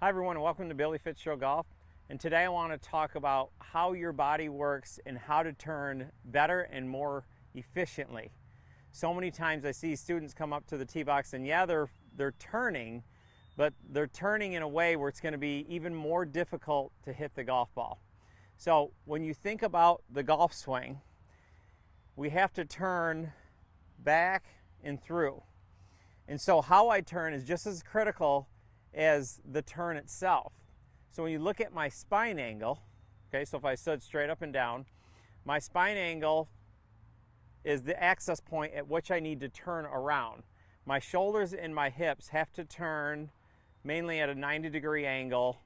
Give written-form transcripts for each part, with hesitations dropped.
Hi everyone, and welcome to Billy Fitzgerald Golf. And today I want to talk about how your body works and how to turn better and more efficiently. So many times I see students come up to the tee box and yeah, they're turning, but they're turning in a way where it's going to be even more difficult to hit the golf ball. So when you think about the golf swing, we have to turn back and through. And so how I turn is just as critical as the turn itself. So when you look at my spine angle, okay, so if I stood straight up and down, my spine angle is the access point at which I need to turn around. My shoulders and my hips have to turn mainly at a 90-degree angle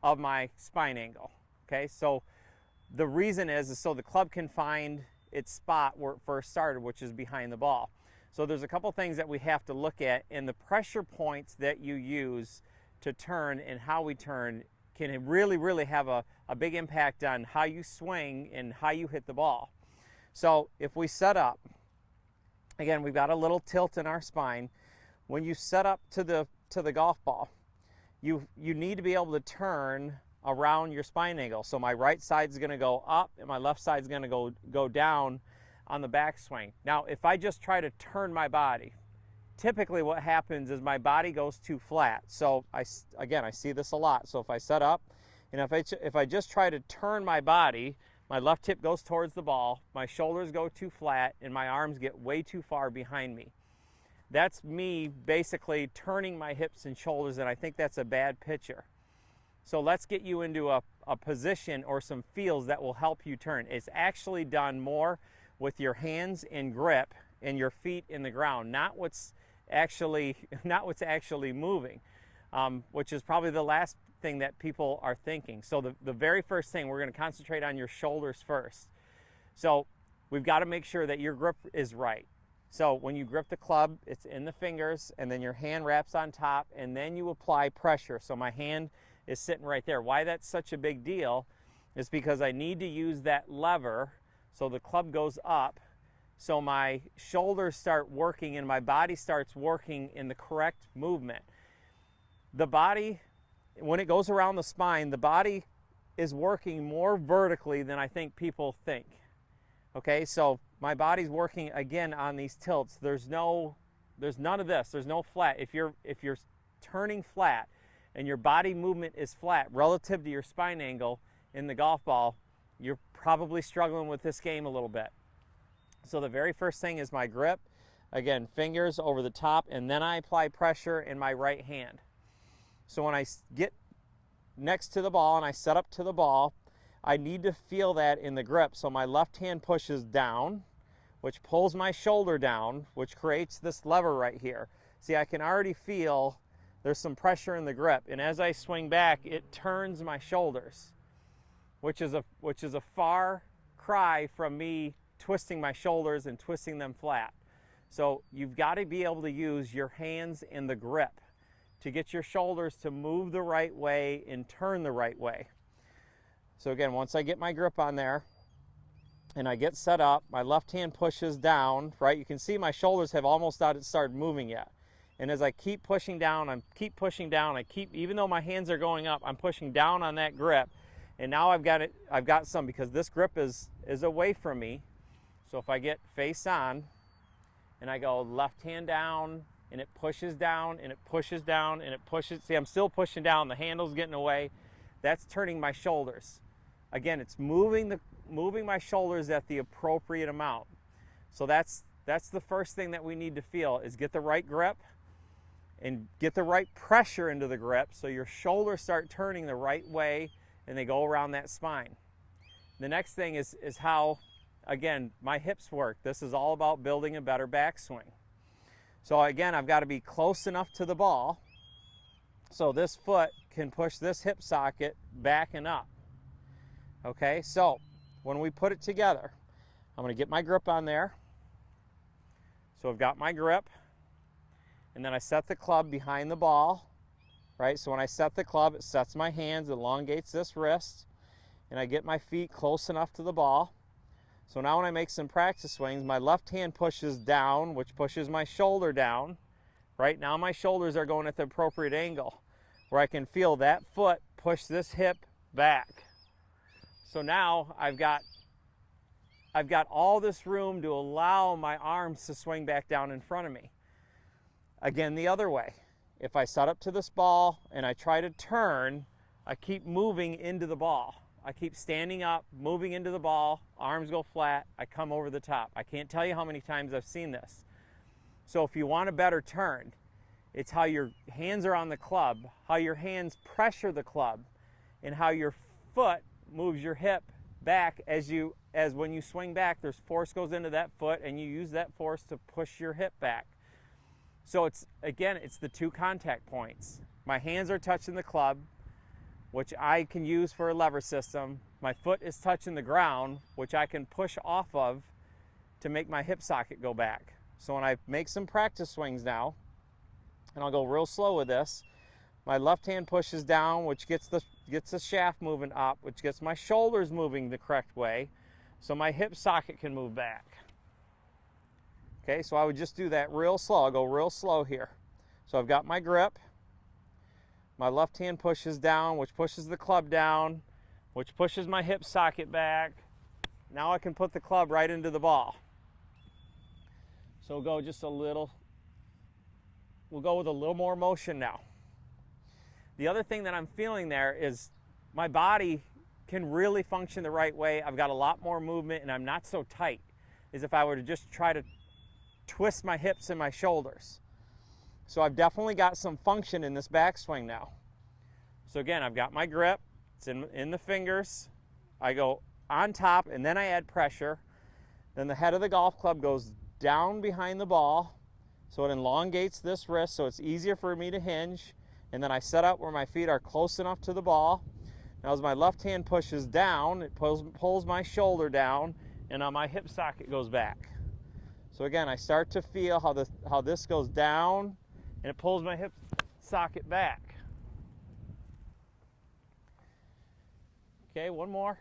of my spine angle, okay? So the reason is so the club can find its spot where it first started, which is behind the ball. So there's a couple things that we have to look at, and the pressure points that you use to turn and how we turn can really have a big impact on how you swing and how you hit the ball. So if we set up, again, we've got a little tilt in our spine. When you set up to the golf ball, you need to be able to turn around your spine angle. So my right side's gonna go up and my left side's gonna go down on the backswing. Now, if I just try to turn my body, typically what happens is my body goes too flat. So I see this a lot. So if I set up, and if I just try to turn my body, my left hip goes towards the ball, my shoulders go too flat, and my arms get way too far behind me. That's me basically turning my hips and shoulders, and I think that's a bad picture. So let's get you into a position or some feels that will help you turn. It's actually done more with your hands in grip and your feet in the ground, not what's actually moving, which is probably the last thing that people are thinking. So the very first thing, we're going to concentrate on your shoulders first. So we've got to make sure that your grip is right. So when you grip the club, it's in the fingers, and then your hand wraps on top, and then you apply pressure. So my hand is sitting right there. Why that's such a big deal is because I need to use that lever so the club goes up, so my shoulders start working and my body starts working in the correct movement. The body, when it goes around the spine, the body is working more vertically than I think people think. Okay, so my body's working again on these tilts. There's none of this. There's no flat. If you're turning flat and your body movement is flat relative to your spine angle in the golf ball, you're probably struggling with this game a little bit. So the very first thing is my grip. Again, fingers over the top, and then I apply pressure in my right hand. So when I get next to the ball and I set up to the ball, I need to feel that in the grip. So my left hand pushes down, which pulls my shoulder down, which creates this lever right here. See, I can already feel there's some pressure in the grip, and as I swing back, it turns my shoulders, which is a far cry from me twisting my shoulders and twisting them flat. So you've got to be able to use your hands in the grip to get your shoulders to move the right way and turn the right way. So again, once I get my grip on there and I get set up, my left hand pushes down, right? You can see my shoulders have almost not started moving yet. And as I keep pushing down, even though my hands are going up, I'm pushing down on that grip. And now I've got some, because this grip is away from me. So if I get face on and I go left hand down and it pushes down and it pushes down and it pushes, see, I'm still pushing down, the handle's getting away. That's turning my shoulders. Again, it's moving my shoulders at the appropriate amount. So that's the first thing that we need to feel, is get the right grip and get the right pressure into the grip so your shoulders start turning the right way and they go around that spine. The next thing is how, again, my hips work. This is all about building a better backswing. So again, I've got to be close enough to the ball so this foot can push this hip socket back and up. Okay, so when we put it together, I'm going to get my grip on there. So I've got my grip, and then I set the club behind the ball. Right, so when I set the club, it sets my hands, elongates this wrist, and I get my feet close enough to the ball. So now when I make some practice swings, my left hand pushes down, which pushes my shoulder down. Right now my shoulders are going at the appropriate angle. where I can feel that foot push this hip back. So now I've got all this room to allow my arms to swing back down in front of me. Again, the other way. If I set up to this ball and I try to turn, I keep moving into the ball. I keep standing up, moving into the ball, arms go flat, I come over the top. I can't tell you how many times I've seen this. So if you want a better turn, it's how your hands are on the club, how your hands pressure the club, and how your foot moves your hip back as when you swing back, there's force goes into that foot and you use that force to push your hip back. So it's the two contact points. My hands are touching the club, which I can use for a lever system. My foot is touching the ground, which I can push off of to make my hip socket go back. So when I make some practice swings now, and I'll go real slow with this, my left hand pushes down, which gets the shaft moving up, which gets my shoulders moving the correct way, so my hip socket can move back. Okay, so I would just do that real slow. I'll go real slow here. So I've got my grip. My left hand pushes down, which pushes the club down, which pushes my hip socket back. Now I can put the club right into the ball. So we'll go with a little more motion now. The other thing that I'm feeling there is my body can really function the right way. I've got a lot more movement and I'm not so tight as if I were to just try to twist my hips and my shoulders. So I've definitely got some function in this backswing now. So again, I've got my grip, it's in the fingers. I go on top and then I add pressure. Then the head of the golf club goes down behind the ball, so it elongates this wrist so it's easier for me to hinge. And then I set up where my feet are close enough to the ball. Now as my left hand pushes down, it pulls my shoulder down, and now my hip socket goes back. So again, I start to feel how this goes down, and it pulls my hip socket back. Okay, one more.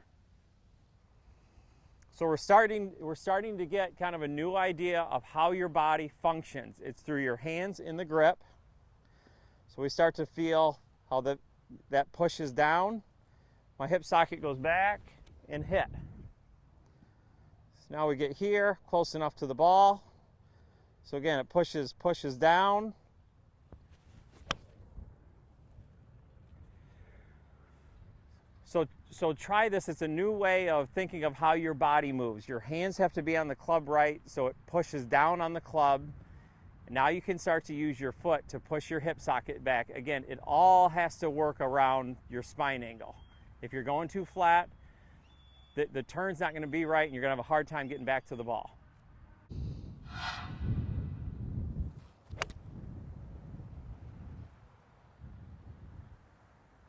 So we're starting to get kind of a new idea of how your body functions. It's through your hands in the grip. So we start to feel how that pushes down, my hip socket goes back and hit. So now we get here, close enough to the ball. So again, it pushes down. So try this. It's a new way of thinking of how your body moves. Your hands have to be on the club right, so it pushes down on the club. Now you can start to use your foot to push your hip socket back. Again, it all has to work around your spine angle. If you're going too flat, the turn's not going to be right and you're going to have a hard time getting back to the ball.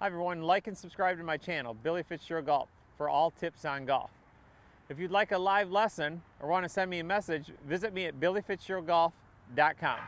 Hi everyone, like and subscribe to my channel, Billy Fitzgerald Golf, for all tips on golf. If you'd like a live lesson or want to send me a message, visit me at billyfitzgeraldgolf.com.